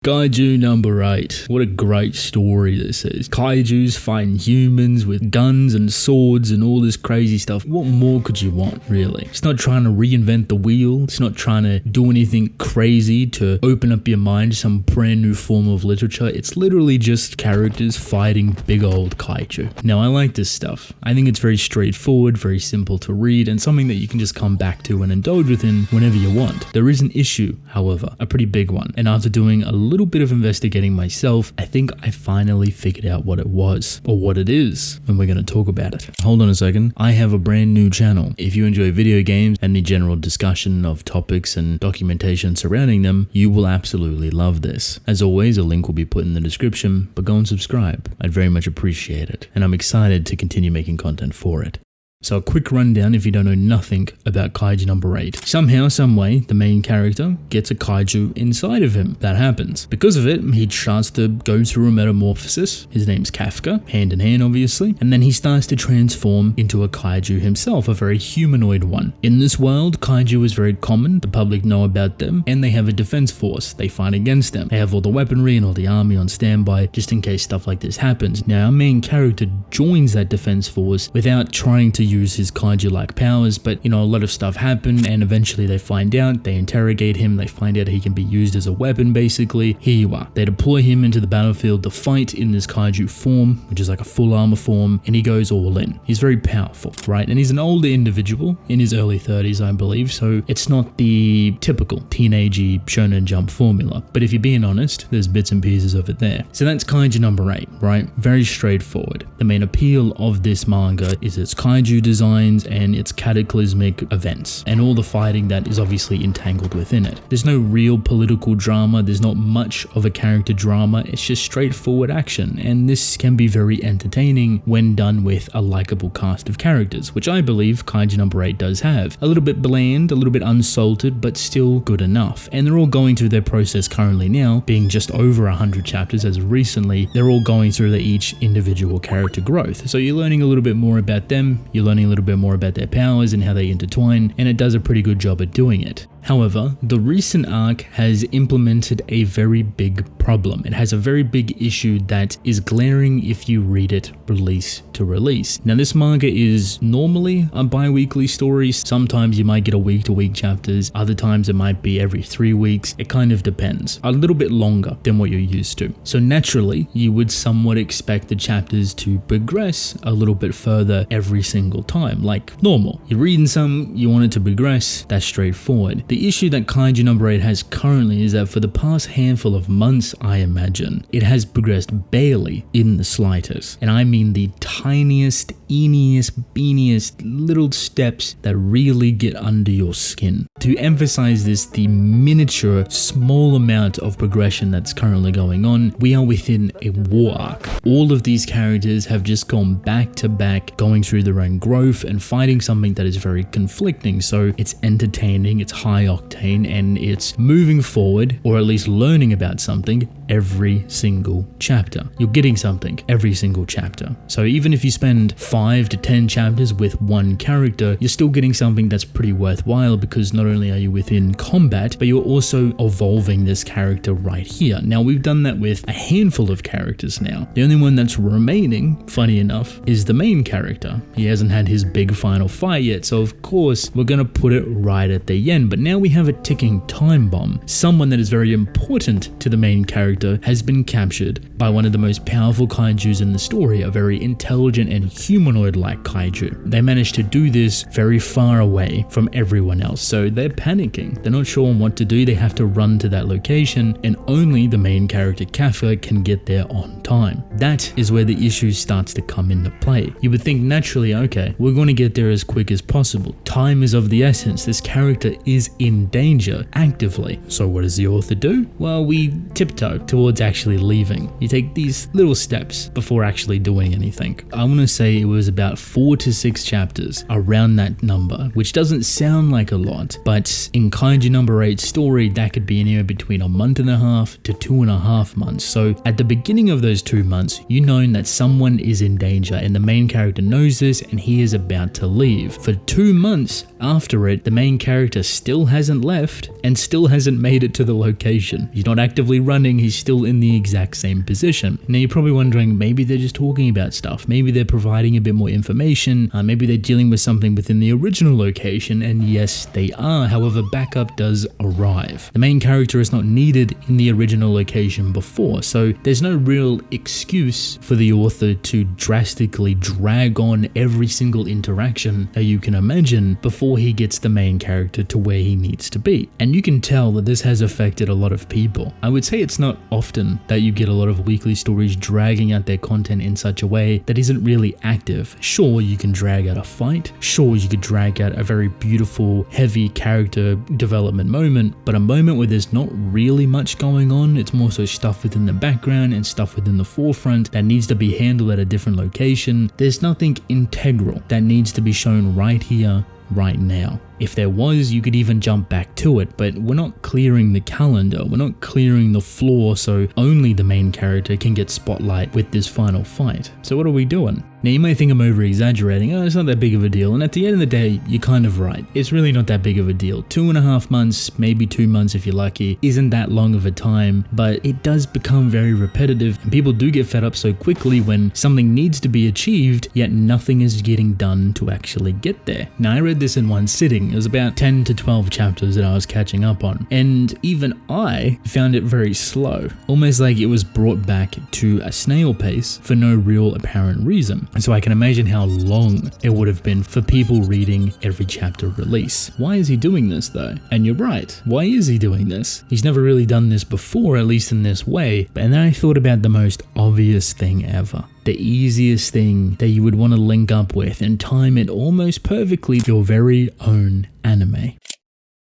Kaiju number 8. What a great story this is. Kaijus fighting humans with guns and swords and all this crazy stuff. What more could you want, really? It's not trying to reinvent the wheel. It's not trying to do anything crazy to open up your mind to some brand new form of literature. It's literally just characters fighting big old kaiju. Now, I like this stuff. I think it's very straightforward, very simple to read, and something that you can just come back to and indulge within whenever you want. There is an issue, however, a pretty big one, and after doing a little bit of investigating myself, I think I finally figured out what it was, or what it is, and we're going to talk about it. Hold on a second. I have a brand new channel. If you enjoy video games and the general discussion of topics and documentation surrounding them, you will absolutely love this. As always, a link will be put in the description, but go and subscribe. I'd very much appreciate it, and I'm excited to continue making content for it. So a quick rundown if you don't know nothing about Kaiju number 8. Somehow, someway, the main character gets a kaiju inside of him. That happens. Because of it, he starts to go through a metamorphosis. His name's Kafka, hand in hand obviously, and then he starts to transform into a kaiju himself, a very humanoid one. In this world, kaiju is very common, the public know about them, and they have a defense force. They fight against them. They have all the weaponry and all the army on standby just in case stuff like this happens. Now, our main character joins that defense force without trying to use his kaiju-like powers, but a lot of stuff happened, and eventually they find out, they interrogate him, they find out he can be used as a weapon basically. Here you are. They deploy him into the battlefield to fight in this kaiju form, which is like a full armor form, and he goes all in. He's very powerful, right? And he's an older individual, in his early 30s I believe, so it's not the typical teenagey Shonen Jump formula, but if you're being honest, there's bits and pieces of it there. So that's Kaiju number 8, right? Very straightforward. The main appeal of this manga is its kaiju designs and its cataclysmic events, and all the fighting that is obviously entangled within it. There's no real political drama, there's not much of a character drama, it's just straightforward action, and this can be very entertaining when done with a likable cast of characters, which I believe Kaiju number 8 does have. A little bit bland, a little bit unsalted, but still good enough, and they're all going through their process currently now, being just over 100 chapters as of recently. They're all going through their each individual character growth, so you're learning a little bit more about them, you're learning a little bit more about their powers and how they intertwine, and it does a pretty good job at doing it. However, the recent arc has implemented a very big problem. It has a very big issue that is glaring if you read it release to release. Now, this manga is normally a bi-weekly story. Sometimes you might get a week-to-week chapters, other times it might be every 3 weeks. It kind of depends. A little bit longer than what you're used to. So naturally, you would somewhat expect the chapters to progress a little bit further every single time, like normal. You're reading some, you want it to progress, that's straightforward. The issue that Kaiju number 8 has currently is that for the past handful of months, I imagine, it has progressed barely in the slightest. And I mean the tiniest, eeniest, beaniest little steps that really get under your skin. To emphasize this, the miniature, small amount of progression that's currently going on, we are within a war arc. All of these characters have just gone back to back, going through their own growth and fighting something that is very conflicting. So it's entertaining, it's high octane, and it's moving forward, or at least learning about something every single chapter. You're getting something every single chapter. So even if you spend 5 to 10 chapters with one character, you're still getting something that's pretty worthwhile, because not only are you within combat, but you're also evolving this character right here. Now, we've done that with a handful of characters now. The only one that's remaining, funny enough, is the main character. He hasn't had his big final fight yet, so of course we're gonna put it right at the end. But now we have a ticking time bomb. Someone that is very important to the main character has been captured by one of the most powerful kaijus in the story, a very intelligent and humanoid-like kaiju. They managed to do this very far away from everyone else, so they're panicking. They're not sure on what to do. They have to run to that location, and only the main character Kafka can get there on time. That is where the issue starts to come into play. You would think naturally, okay, we're going to get there as quick as possible. Time is of the essence. This character is in danger actively. So what does the author do? Well, we tiptoe towards actually leaving. You take these little steps before actually doing anything. I want to say it was about 4 to 6 chapters, around that number, which doesn't sound like a lot, but in Kaiju number 8's story, that could be anywhere between 1.5 to 2.5 months. So at the beginning of those 2 months, you know that someone is in danger, and the main character knows this, and he is about to leave. For 2 months after it, the main character still hasn't left and still hasn't made it to the location. He's not actively running, he's still in the exact same position. Now you're probably wondering, maybe they're just talking about stuff, maybe they're providing a bit more information, maybe they're dealing with something within the original location, and yes, they are. However, backup does arrive. The main character is not needed in the original location before, so there's no real excuse for the author to drastically drag on every single interaction that you can imagine before he gets the main character to where he needs to be. And you can tell that this has affected a lot of people. I would say it's not often that you get a lot of weekly stories dragging out their content in such a way that isn't really active. Sure, you can drag out a fight, sure you could drag out a very beautiful, heavy character development moment, but a moment where there's not really much going on, it's more so stuff within the background and stuff within the forefront that needs to be handled at a different location. There's nothing integral that needs to be shown right here, right now. If there was, you could even jump back to it, but we're not clearing the calendar, we're not clearing the floor, so only the main character can get spotlight with this final fight. So what are we doing? Now you might think I'm over exaggerating, it's not that big of a deal, and at the end of the day, you're kind of right. It's really not that big of a deal. 2.5 months, maybe 2 months if you're lucky, isn't that long of a time, but it does become very repetitive, and people do get fed up so quickly when something needs to be achieved, yet nothing is getting done to actually get there. Now I read this in one sitting. It was about 10 to 12 chapters that I was catching up on, and even I found it very slow, almost like it was brought back to a snail pace for no real apparent reason. So I can imagine how long it would have been for people reading every chapter release. Why is he doing this though? And you're right, why is he doing this? He's never really done this before, at least in this way. And then I thought about the most obvious thing ever. The easiest thing that you would want to link up with and time it almost perfectly, your very own anime.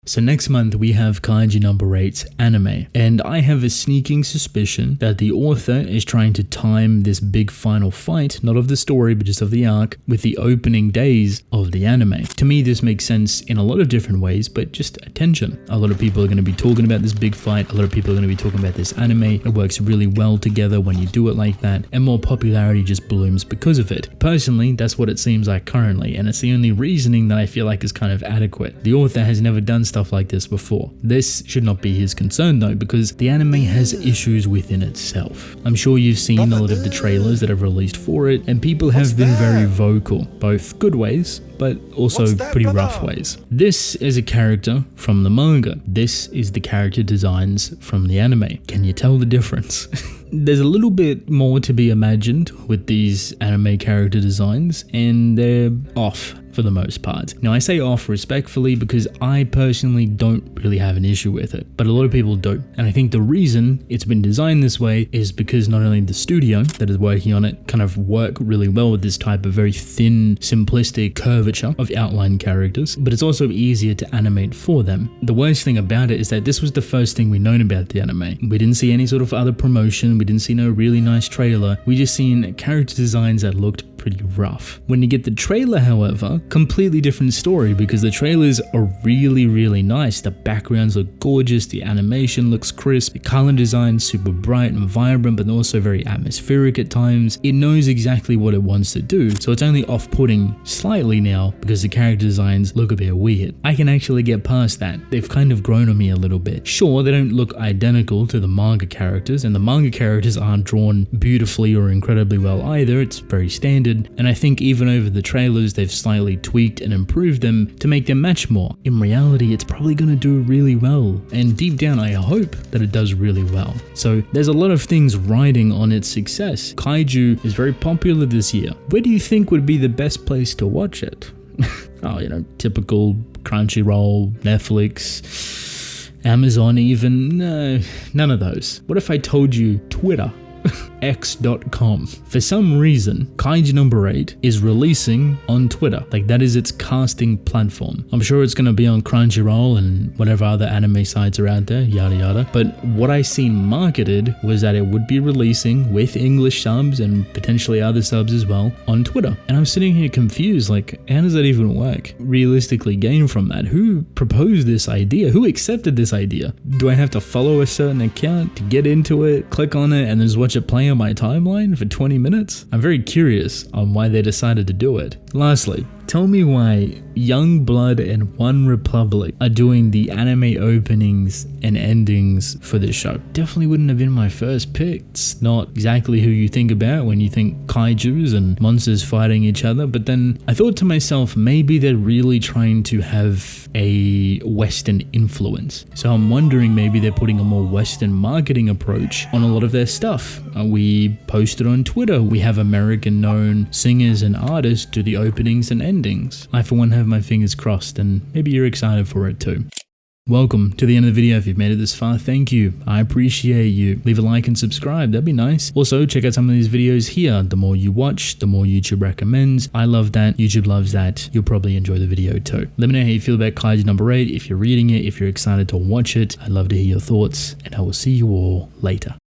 So next month we have Kaiju number 8's anime, and I have a sneaking suspicion that the author is trying to time this big final fight, not of the story but just of the arc, with the opening days of the anime. To me this makes sense in a lot of different ways, but just attention. A lot of people are going to be talking about this big fight, a lot of people are going to be talking about this anime. It works really well together when you do it like that, and more popularity just blooms because of it. Personally, that's what it seems like currently, and it's the only reasoning that I feel like is kind of adequate. The author has never done stuff like this before. This should not be his concern though, because the anime has issues within itself. I'm sure you've seen a lot of the trailers that have released for it, and people have been very vocal, both good ways but also pretty rough ways. This is a character from the manga. This is the character designs from the anime. Can you tell the difference? There's a little bit more to be imagined with these anime character designs, and they're off for the most part. Now I say off respectfully because I personally don't really have an issue with it, but a lot of people do. And I think the reason it's been designed this way is because not only the studio that is working on it kind of work really well with this type of very thin, simplistic curvature of outline characters, but it's also easier to animate for them. The worst thing about it is that this was the first thing we known about the anime. We didn't see any sort of other promotion, we didn't see no really nice trailer, we just seen character designs that looked pretty rough. When you get the trailer, however, completely different story, because the trailers are really nice. The backgrounds look gorgeous, the animation looks crisp, the color design super bright and vibrant, but also very atmospheric at times. It knows exactly what it wants to do, so it's only off-putting slightly now because the character designs look a bit weird. I can actually get past that. They've kind of grown on me a little bit. Sure, they don't look identical to the manga characters, and the manga characters aren't drawn beautifully or incredibly well either. It's very standard. And I think even over the trailers they've slightly tweaked and improved them to make them match more. In reality, it's probably going to do really well, and deep down I hope that it does really well. So there's a lot of things riding on its success. Kaiju is very popular this year. Where do you think would be the best place to watch it? Oh, typical Crunchyroll, Netflix, Amazon even? No, none of those. What if I told you Twitter? X.com. For some reason, Kaiju number 8 is releasing on Twitter. Like, that is its casting platform. I'm sure it's going to be on Crunchyroll and whatever other anime sites are out there, yada yada. But what I seen marketed was that it would be releasing with English subs and potentially other subs as well on Twitter. And I'm sitting here confused, like, how does that even work? Realistically gain from that? Who proposed this idea? Who accepted this idea? Do I have to follow a certain account to get into it, click on it, and then just watch it play on my timeline for 20 minutes? I'm very curious on why they decided to do it. Lastly, Tell me why Youngblood and One Republic are doing the anime openings and endings for this show. Definitely wouldn't have been my first pick. It's not exactly who you think about when you think kaijus and monsters fighting each other, but then I thought to myself, maybe they're really trying to have a Western influence. So I'm wondering maybe they're putting a more Western marketing approach on a lot of their stuff. We posted on Twitter, we have American known singers and artists do the openings and endings. I for one have my fingers crossed, and maybe you're excited for it too. Welcome to the end of the video. If you've made it this far, thank you. I appreciate you. Leave a like and subscribe, that'd be nice. Also, check out some of these videos here. The more you watch, the more YouTube recommends. I love that, YouTube loves that. You'll probably enjoy the video too. Let me know how you feel about Kaiju number 8, if you're reading it, if you're excited to watch it. I'd love to hear your thoughts, and I will see you all later.